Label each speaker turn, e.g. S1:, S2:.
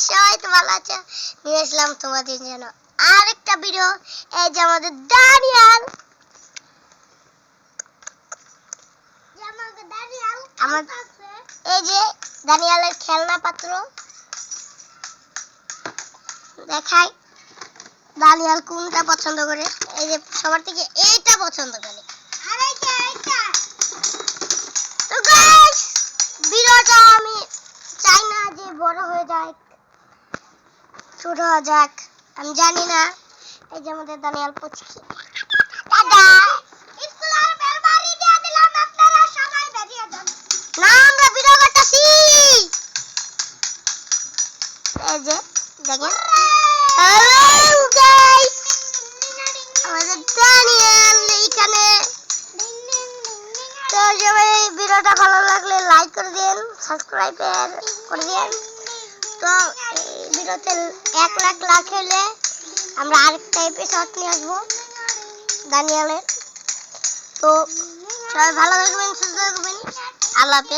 S1: সবাই তো ভালো আছে। নিয়ে আসলাম তোমাদের জন্য আরেকটা ভিডিও। এই যে আমাদের দানিয়াল, এই যে দানিয়ালের খেলনা পাত্র দেখাই। দানিয়াল কোনটা পছন্দ করে? এই যে সবার থেকে এইটা পছন্দ করে। তো গাইস, ভিডিওটা আমি চাই না যে বড় হয়ে যায়, ছোট হয়ে যাক, আমি জানি না। এই যে আমাদের দানিয়াল পুচকি, দাদা স্কুলের বেল বাড়ি দিয়ে দিলাম, আপনারা সবাই বেরিয়ে যান। না, আমরা ভিডিও করতেছি। এই যে দেখেন, হ্যালো গাইস, আমাদের দানিয়াল এখানে। তো সবাই ভিডিওটা ভালো লাগলে লাইক করে দিন, সাবস্ক্রাইব করে দিন। তো এই ভিডিওতে 1 লাখ লাইক হলে আমরা আরেকটা এপিসোড নিয়ে আসবো দানিয়ালের। তো সবাই ভালো থাকবেন, সুস্থ থাকবেন, আল্লাহ হাফেজ।